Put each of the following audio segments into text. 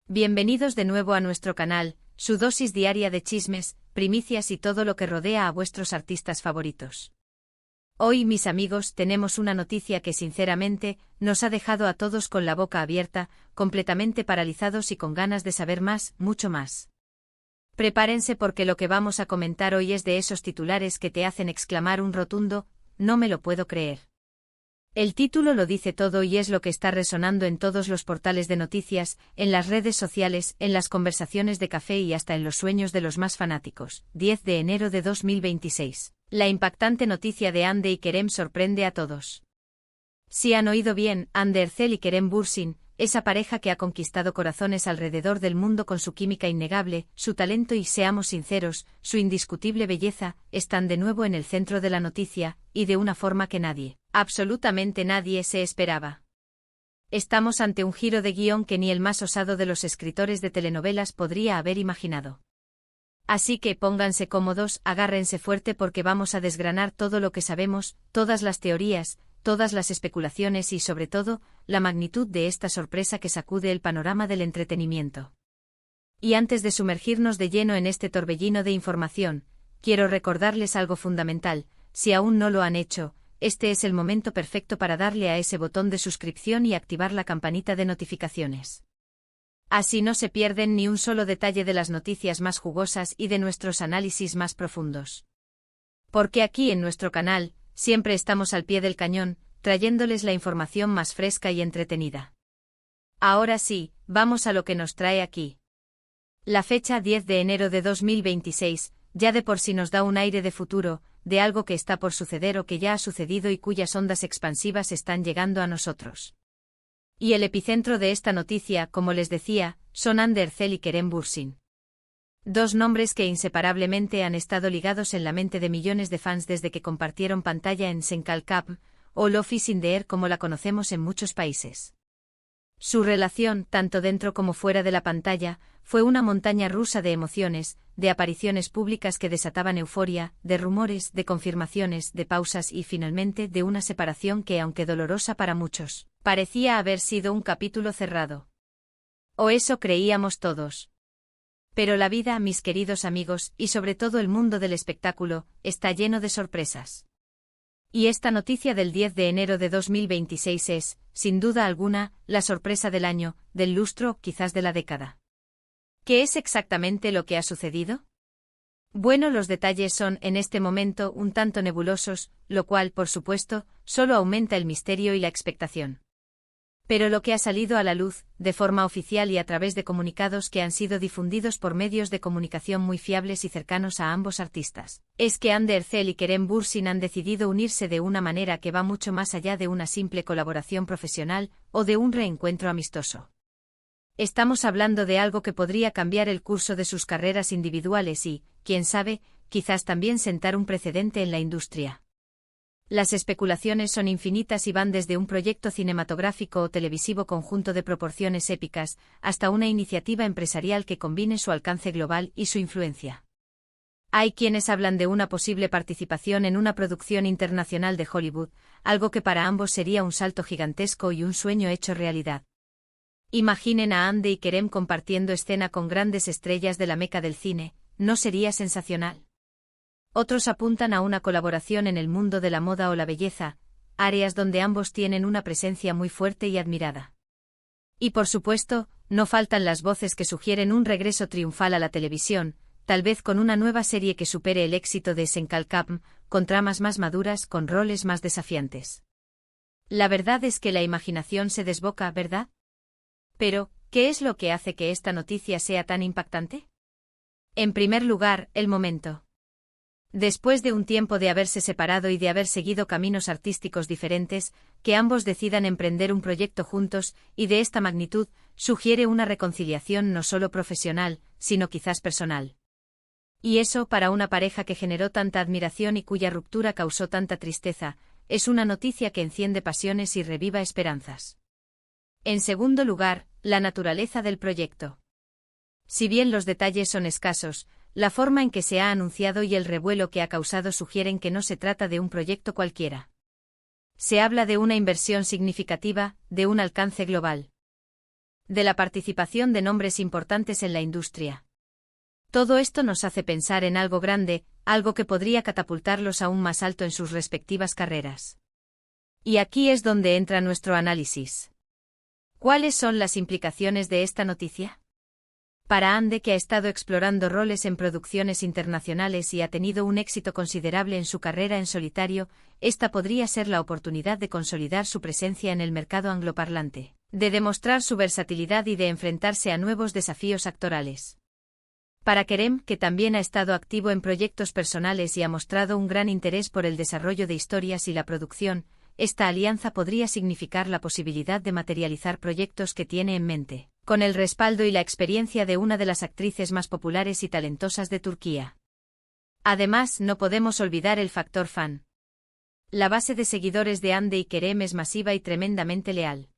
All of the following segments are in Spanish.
Bienvenidos de nuevo a nuestro canal, su dosis diaria de chismes, primicias y todo lo que rodea a vuestros artistas favoritos. Hoy, mis amigos, tenemos una noticia que sinceramente nos ha dejado a todos con la boca abierta, completamente paralizados y con ganas de saber más, mucho más. Prepárense porque lo que vamos a comentar hoy es de esos titulares que te hacen exclamar un rotundo "no me lo puedo creer". El título lo dice todo y es lo que está resonando en todos los portales de noticias, en las redes sociales, en las conversaciones de café y hasta en los sueños de los más fanáticos. 10 de enero de 2026. La impactante noticia de Hande y Kerem sorprende a todos. Si han oído bien, Hande Erçel y Kerem Bürsin, esa pareja que ha conquistado corazones alrededor del mundo con su química innegable, su talento y, seamos sinceros, su indiscutible belleza, están de nuevo en el centro de la noticia, y de una forma que nadie, absolutamente nadie, se esperaba. Estamos ante un giro de guión que ni el más osado de los escritores de telenovelas podría haber imaginado. Así que pónganse cómodos, agárrense fuerte porque vamos a desgranar todo lo que sabemos, todas las teorías, todas las especulaciones y, sobre todo, la magnitud de esta sorpresa que sacude el panorama del entretenimiento. Y antes de sumergirnos de lleno en este torbellino de información, quiero recordarles algo fundamental: si aún no lo han hecho, este es el momento perfecto para darle a ese botón de suscripción y activar la campanita de notificaciones. Así no se pierden ni un solo detalle de las noticias más jugosas y de nuestros análisis más profundos. Porque aquí en nuestro canal, siempre estamos al pie del cañón, trayéndoles la información más fresca y entretenida. Ahora sí, vamos a lo que nos trae aquí. La fecha 10 de enero de 2026, ya de por sí nos da un aire de futuro, de algo que está por suceder o que ya ha sucedido y cuyas ondas expansivas están llegando a nosotros. Y el epicentro de esta noticia, como les decía, son Hande Erçel y Kerem Bürsin. Dos nombres que inseparablemente han estado ligados en la mente de millones de fans desde que compartieron pantalla en Senkalkap, o Love is in the Air como la conocemos en muchos países. Su relación, tanto dentro como fuera de la pantalla, fue una montaña rusa de emociones, de apariciones públicas que desataban euforia, de rumores, de confirmaciones, de pausas y finalmente de una separación que, aunque dolorosa para muchos, parecía haber sido un capítulo cerrado. O eso creíamos todos. Pero la vida, mis queridos amigos, y sobre todo el mundo del espectáculo, está lleno de sorpresas. Y esta noticia del 10 de enero de 2026 es, sin duda alguna, la sorpresa del año, del lustro, quizás de la década. ¿Qué es exactamente lo que ha sucedido? Bueno, los detalles son, en este momento, un tanto nebulosos, lo cual, por supuesto, solo aumenta el misterio y la expectación. Pero lo que ha salido a la luz, de forma oficial y a través de comunicados que han sido difundidos por medios de comunicación muy fiables y cercanos a ambos artistas, es que Hande Erçel y Kerem Bürsin han decidido unirse de una manera que va mucho más allá de una simple colaboración profesional o de un reencuentro amistoso. Estamos hablando de algo que podría cambiar el curso de sus carreras individuales y, quién sabe, quizás también sentar un precedente en la industria. Las especulaciones son infinitas y van desde un proyecto cinematográfico o televisivo conjunto de proporciones épicas, hasta una iniciativa empresarial que combine su alcance global y su influencia. Hay quienes hablan de una posible participación en una producción internacional de Hollywood, algo que para ambos sería un salto gigantesco y un sueño hecho realidad. Imaginen a Hande y Kerem compartiendo escena con grandes estrellas de la meca del cine, ¿no sería sensacional? Otros apuntan a una colaboración en el mundo de la moda o la belleza, áreas donde ambos tienen una presencia muy fuerte y admirada. Y por supuesto, no faltan las voces que sugieren un regreso triunfal a la televisión, tal vez con una nueva serie que supere el éxito de Senkalkap, con tramas más maduras, con roles más desafiantes. La verdad es que la imaginación se desboca, ¿verdad? Pero, ¿qué es lo que hace que esta noticia sea tan impactante? En primer lugar, el momento. Después de un tiempo de haberse separado y de haber seguido caminos artísticos diferentes, que ambos decidan emprender un proyecto juntos, y de esta magnitud, sugiere una reconciliación no solo profesional, sino quizás personal. Y eso, para una pareja que generó tanta admiración y cuya ruptura causó tanta tristeza, es una noticia que enciende pasiones y reviva esperanzas. En segundo lugar, la naturaleza del proyecto. Si bien los detalles son escasos, la forma en que se ha anunciado y el revuelo que ha causado sugieren que no se trata de un proyecto cualquiera. Se habla de una inversión significativa, de un alcance global. de la participación de nombres importantes en la industria. Todo esto nos hace pensar en algo grande, algo que podría catapultarlos aún más alto en sus respectivas carreras. Y aquí es donde entra nuestro análisis. ¿Cuáles son las implicaciones de esta noticia? Para Ande, que ha estado explorando roles en producciones internacionales y ha tenido un éxito considerable en su carrera en solitario, esta podría ser la oportunidad de consolidar su presencia en el mercado angloparlante, de demostrar su versatilidad y de enfrentarse a nuevos desafíos actorales. Para Kerem, que también ha estado activo en proyectos personales y ha mostrado un gran interés por el desarrollo de historias y la producción, esta alianza podría significar la posibilidad de materializar proyectos que tiene en mente, con el respaldo y la experiencia de una de las actrices más populares y talentosas de Turquía. Además, no podemos olvidar el factor fan. La base de seguidores de Hande y Kerem es masiva y tremendamente leal.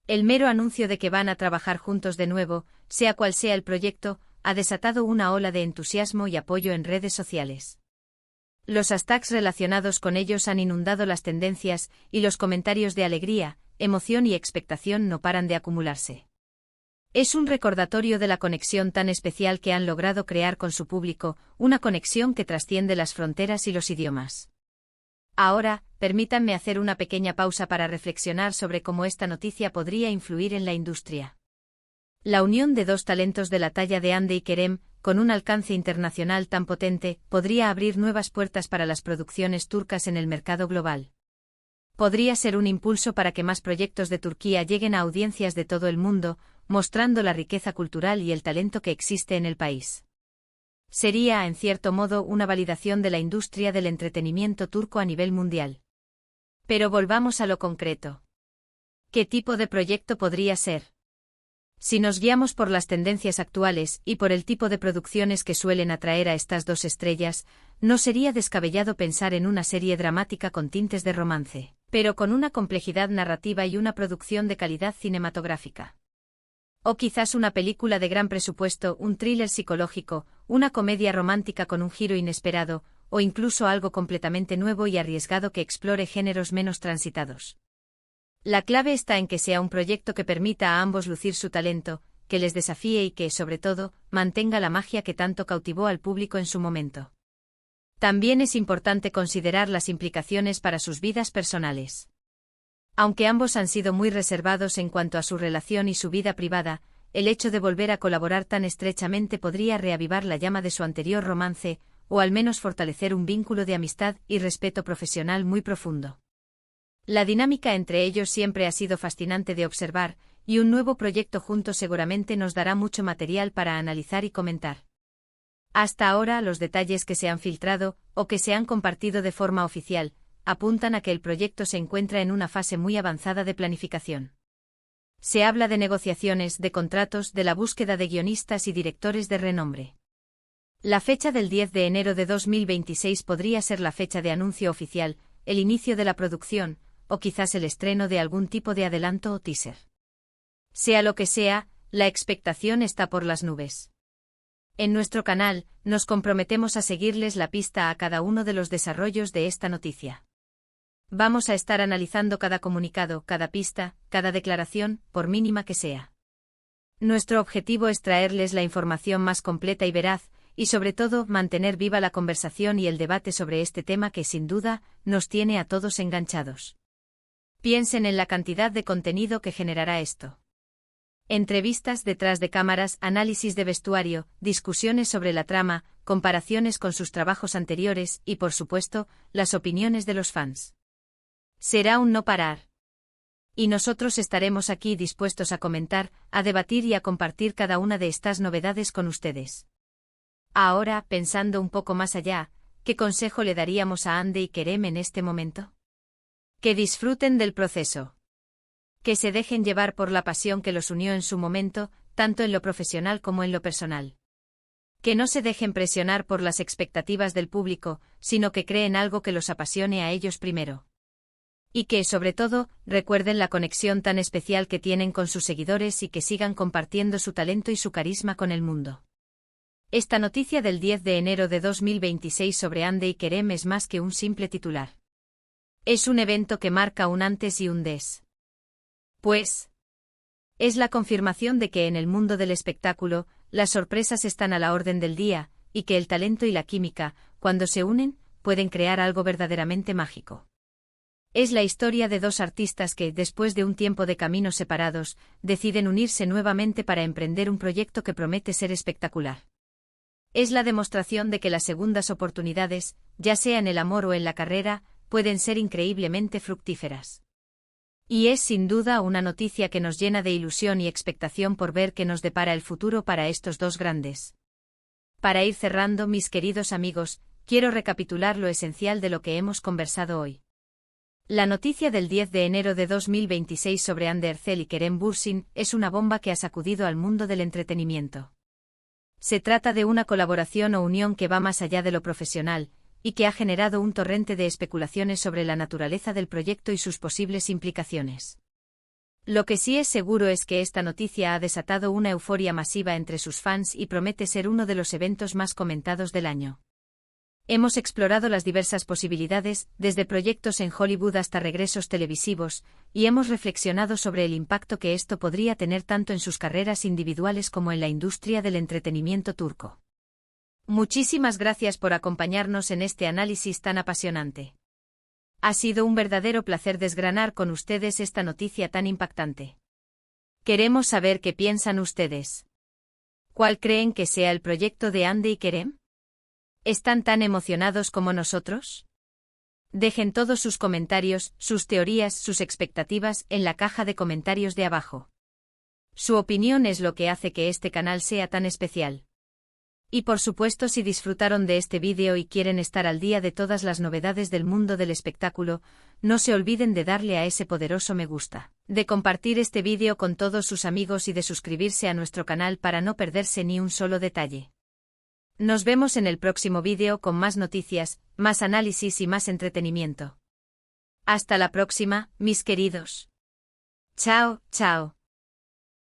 El mero anuncio de que van a trabajar juntos de nuevo, sea cual sea el proyecto, ha desatado una ola de entusiasmo y apoyo en redes sociales. Los hashtags relacionados con ellos han inundado las tendencias, y los comentarios de alegría, emoción y expectación no paran de acumularse. Es un recordatorio de la conexión tan especial que han logrado crear con su público, una conexión que trasciende las fronteras y los idiomas. Ahora, permítanme hacer una pequeña pausa para reflexionar sobre cómo esta noticia podría influir en la industria. La unión de dos talentos de la talla de Hande y Kerem, con un alcance internacional tan potente, podría abrir nuevas puertas para las producciones turcas en el mercado global. Podría ser un impulso para que más proyectos de Turquía lleguen a audiencias de todo el mundo, mostrando la riqueza cultural y el talento que existe en el país. Sería, en cierto modo, una validación de la industria del entretenimiento turco a nivel mundial. Pero volvamos a lo concreto. ¿Qué tipo de proyecto podría ser? Si nos guiamos por las tendencias actuales y por el tipo de producciones que suelen atraer a estas dos estrellas, no sería descabellado pensar en una serie dramática con tintes de romance, pero con una complejidad narrativa y una producción de calidad cinematográfica. O quizás una película de gran presupuesto, un thriller psicológico, una comedia romántica con un giro inesperado, o incluso algo completamente nuevo y arriesgado que explore géneros menos transitados. La clave está en que sea un proyecto que permita a ambos lucir su talento, que les desafíe y que, sobre todo, mantenga la magia que tanto cautivó al público en su momento. También es importante considerar las implicaciones para sus vidas personales. Aunque ambos han sido muy reservados en cuanto a su relación y su vida privada, el hecho de volver a colaborar tan estrechamente podría reavivar la llama de su anterior romance, o al menos fortalecer un vínculo de amistad y respeto profesional muy profundo. La dinámica entre ellos siempre ha sido fascinante de observar, y un nuevo proyecto juntos seguramente nos dará mucho material para analizar y comentar. Hasta ahora, los detalles que se han filtrado, o que se han compartido de forma oficial, apuntan a que el proyecto se encuentra en una fase muy avanzada de planificación. Se habla de negociaciones, de contratos, de la búsqueda de guionistas y directores de renombre. La fecha del 10 de enero de 2026 podría ser la fecha de anuncio oficial, el inicio de la producción, o quizás el estreno de algún tipo de adelanto o teaser. Sea lo que sea, la expectación está por las nubes. En nuestro canal, nos comprometemos a seguirles la pista a cada uno de los desarrollos de esta noticia. Vamos a estar analizando cada comunicado, cada pista, cada declaración, por mínima que sea. Nuestro objetivo es traerles la información más completa y veraz, y sobre todo, mantener viva la conversación y el debate sobre este tema que sin duda, nos tiene a todos enganchados. Piensen en la cantidad de contenido que generará esto. Entrevistas detrás de cámaras, análisis de vestuario, discusiones sobre la trama, comparaciones con sus trabajos anteriores y, por supuesto, las opiniones de los fans. Será un no parar. Y nosotros estaremos aquí dispuestos a comentar, a debatir y a compartir cada una de estas novedades con ustedes. Ahora, pensando un poco más allá, ¿qué consejo le daríamos a Hande y Kerem en este momento? Que disfruten del proceso. Que se dejen llevar por la pasión que los unió en su momento, tanto en lo profesional como en lo personal. Que no se dejen presionar por las expectativas del público, sino que creen algo que los apasione a ellos primero. Y que, sobre todo, recuerden la conexión tan especial que tienen con sus seguidores y que sigan compartiendo su talento y su carisma con el mundo. Esta noticia del 10 de enero de 2026 sobre Hande y Kerem es más que un simple titular. Es un evento que marca un antes y un después. Es la confirmación de que en el mundo del espectáculo, las sorpresas están a la orden del día, y que el talento y la química, cuando se unen, pueden crear algo verdaderamente mágico. Es la historia de dos artistas que, después de un tiempo de caminos separados, deciden unirse nuevamente para emprender un proyecto que promete ser espectacular. Es la demostración de que las segundas oportunidades, ya sea en el amor o en la carrera, pueden ser increíblemente fructíferas. Y es sin duda una noticia que nos llena de ilusión y expectación por ver qué nos depara el futuro para estos dos grandes. Para ir cerrando, mis queridos amigos, quiero recapitular lo esencial de lo que hemos conversado hoy. La noticia del 10 de enero de 2026 sobre Ander Zel y Kerem Bürsin es una bomba que ha sacudido al mundo del entretenimiento. Se trata de una colaboración o unión que va más allá de lo profesional, y que ha generado un torrente de especulaciones sobre la naturaleza del proyecto y sus posibles implicaciones. Lo que sí es seguro es que esta noticia ha desatado una euforia masiva entre sus fans y promete ser uno de los eventos más comentados del año. Hemos explorado las diversas posibilidades, desde proyectos en Hollywood hasta regresos televisivos, y hemos reflexionado sobre el impacto que esto podría tener tanto en sus carreras individuales como en la industria del entretenimiento turco. Muchísimas gracias por acompañarnos en este análisis tan apasionante. Ha sido un verdadero placer desgranar con ustedes esta noticia tan impactante. Queremos saber qué piensan ustedes. ¿Cuál creen que sea el proyecto de Hande y Kerem? ¿Están tan emocionados como nosotros? Dejen todos sus comentarios, sus teorías, sus expectativas en la caja de comentarios de abajo. Su opinión es lo que hace que este canal sea tan especial. Y por supuesto, si disfrutaron de este vídeo y quieren estar al día de todas las novedades del mundo del espectáculo, no se olviden de darle a ese poderoso me gusta, de compartir este vídeo con todos sus amigos y de suscribirse a nuestro canal para no perderse ni un solo detalle. Nos vemos en el próximo vídeo con más noticias, más análisis y más entretenimiento. Hasta la próxima, mis queridos. Chao, chao.